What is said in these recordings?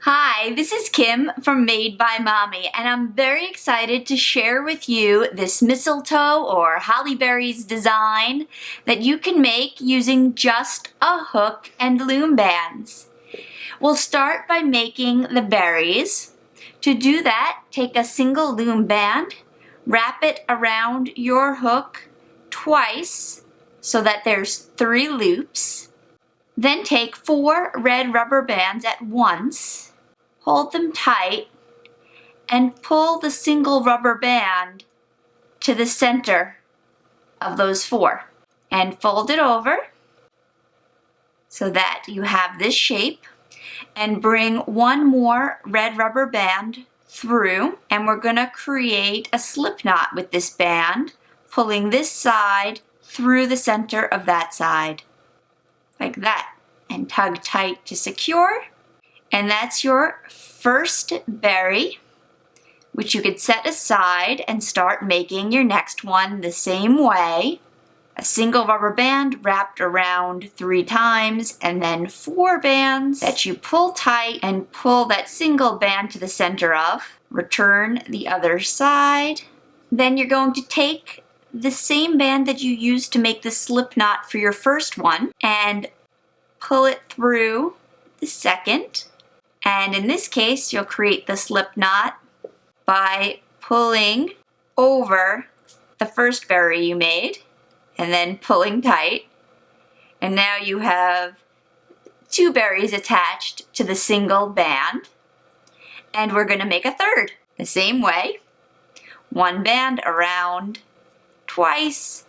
Hi, this is Kim from Made by Mommy, and I'm very excited to share with you this mistletoe or holly berries design that you can make using just a hook and loom bands. We'll start by making the berries. To do that, take a single loom band, wrap it around your hook twice so that there's 3 loops. Then take 4 red rubber bands at once. Hold them tight and pull the single rubber band to the center of those 4 and fold it over so that you have this shape, and bring 1 more red rubber band through, and we're going to create a slip knot with this band, pulling this side through the center of that side like that, and tug tight to secure. And that's your first berry, which you could set aside and start making your next one the same way. A single rubber band wrapped around 3 times, and then 4 bands that you pull tight and pull that single band to the center of. Return the other side. Then you're going to take the same band that you used to make the slip knot for your first one and pull it through the second. And in this case, you'll create the slip knot by pulling over the first berry you made and then pulling tight. And now you have 2 berries attached to the single band. And we're going to make a third the same way. 1 band around twice,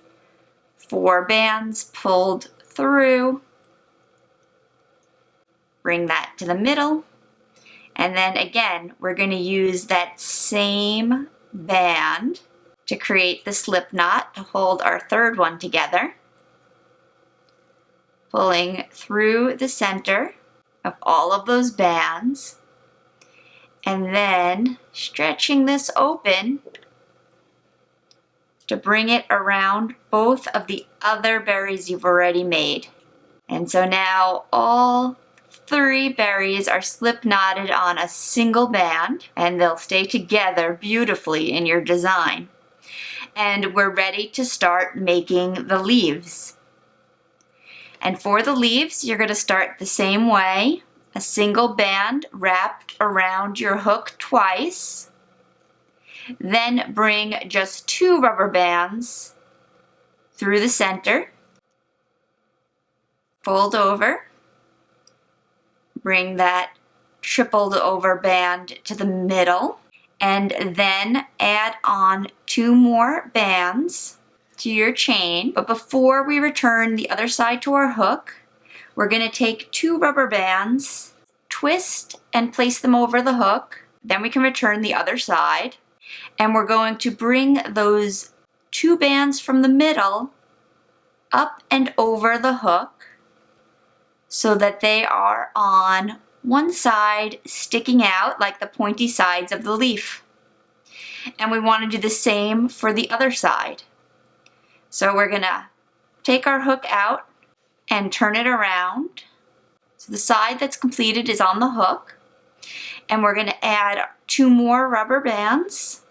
4 bands pulled through. Bring that to the middle. And then again, we're going to use that same band to create the slip knot to hold our third one together. Pulling through the center of all of those bands. And then stretching this open to bring it around both of the other berries you've already made. And so now all 3 berries are slip knotted on a single band, and they'll stay together beautifully in your design. And we're ready to start making the leaves. And for the leaves, you're going to start the same way. A single band wrapped around your hook twice. Then bring just 2 rubber bands through the center. Fold over. Bring that tripled over band to the middle, and then add on 2 more bands to your chain. But before we return the other side to our hook, we're going to take 2 rubber bands, twist and place them over the hook. Then we can return the other side, and we're going to bring those 2 bands from the middle up and over the hook, so that they are on one side sticking out like the pointy sides of the leaf. And we want to do the same for the other side. So we're going to take our hook out and turn it around. So the side that's completed is on the hook. And we're going to add 2 more rubber bands.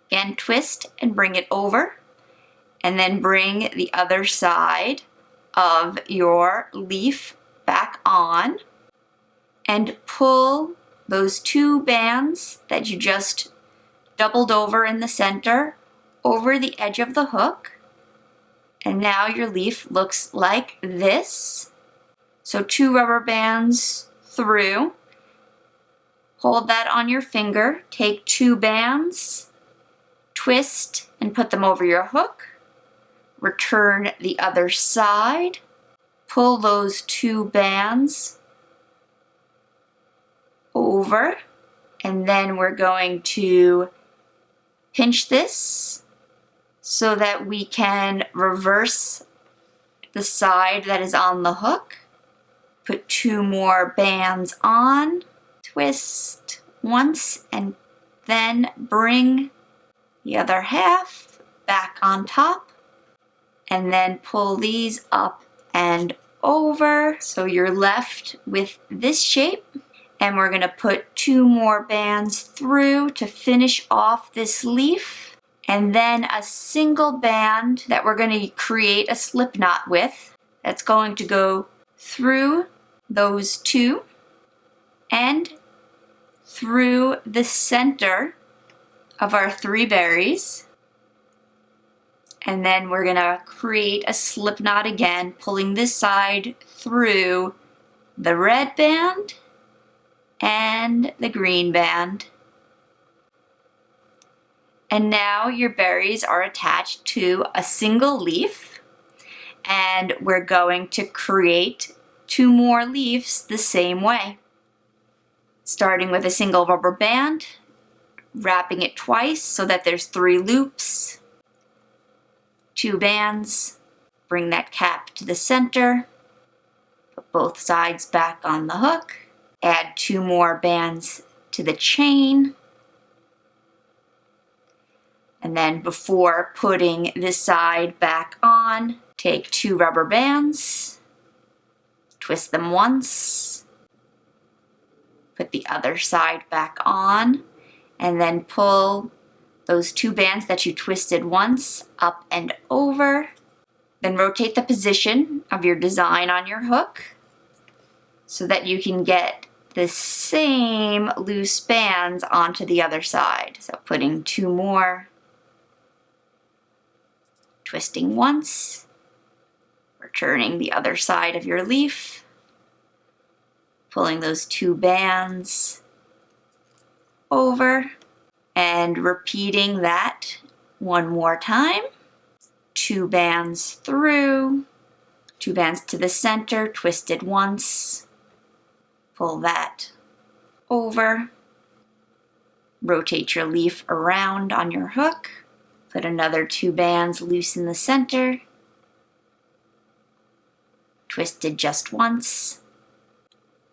Again, twist and bring it over. And then bring the other side of your leaf back on, and pull those 2 bands that you just doubled over in the center over the edge of the hook. And now your leaf looks like this. So 2 rubber bands through. Hold that on your finger. Take 2 bands, twist and put them over your hook. Return the other side, pull those 2 bands over, and then we're going to pinch this so that we can reverse the side that is on the hook. Put 2 more bands on, twist once, and then bring the other half back on top. And then pull these up and over. So you're left with this shape. And we're going to put 2 more bands through to finish off this leaf. And then a single band that we're going to create a slip knot with. That's going to go through those 2 and through the center of our 3 berries. And then we're going to create a slip knot again, pulling this side through the red band and the green band. And now your berries are attached to a single leaf, and we're going to create 2 more leaves the same way. Starting with a single rubber band, wrapping it twice so that there's 3 loops, 2 bands, bring that cap to the center, put both sides back on the hook, add 2 more bands to the chain, and then before putting this side back on, take 2 rubber bands, twist them once, put the other side back on, and then pull those 2 bands that you twisted once up and over. Then rotate the position of your design on your hook so that you can get the same loose bands onto the other side. So putting 2 more, twisting once, returning the other side of your leaf, pulling those 2 bands over, and repeating that 1 more time. 2 bands through, 2 bands to the center, twisted once, pull that over, rotate your leaf around on your hook, put another 2 bands loose in the center, twisted just once,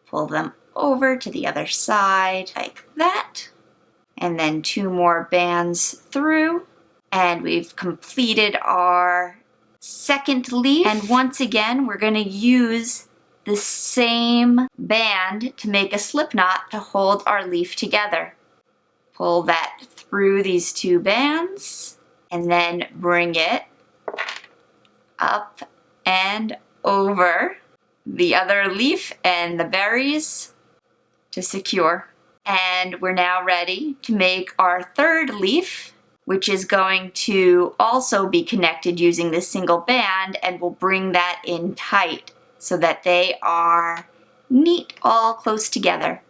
pull them over to the other side like that, and then 2 more bands through, and we've completed our second leaf. And once again, we're going to use the same band to make a slip knot to hold our leaf together. Pull that through these 2 bands, and then bring it up and over the other leaf and the berries to secure. And we're now ready to make our third leaf, which is going to also be connected using this single band, and we'll bring that in tight so that they are neat, all close together.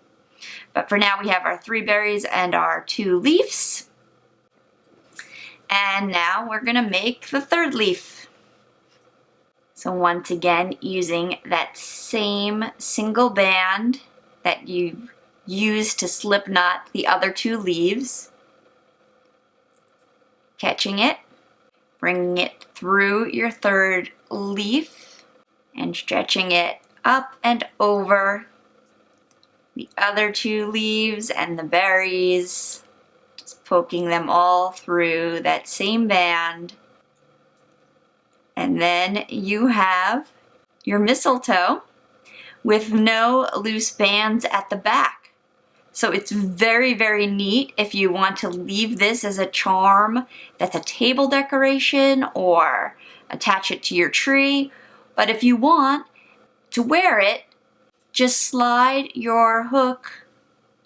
But for now we have our 3 berries and our 2 leaves. And now we're gonna make the third leaf. So once again, using that same single band that you used to slip knot the other 2 leaves, catching it, bringing it through your third leaf, and stretching it up and over the other 2 leaves and the berries, just poking them all through that same band. And then you have your mistletoe with no loose bands at the back. So it's very, very neat if you want to leave this as a charm that's a table decoration or attach it to your tree. But if you want to wear it, just slide your hook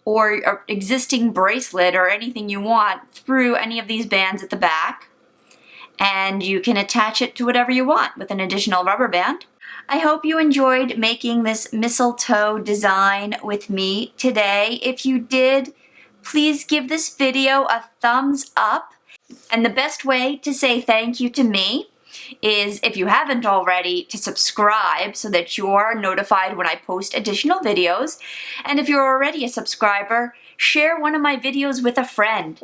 or your existing bracelet or anything you want through any of these bands at the back, and you can attach it to whatever you want with an additional rubber band. I hope you enjoyed making this mistletoe design with me today. If you did, please give this video a thumbs up. And the best way to say thank you to me is, if you haven't already, to subscribe so that you're notified when I post additional videos. And if you're already a subscriber, share one of my videos with a friend.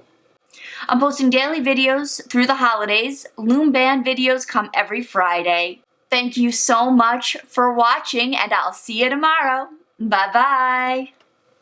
I'm posting daily videos through the holidays. Loom Band videos come every Friday. Thank you so much for watching, and I'll see you tomorrow. Bye-bye.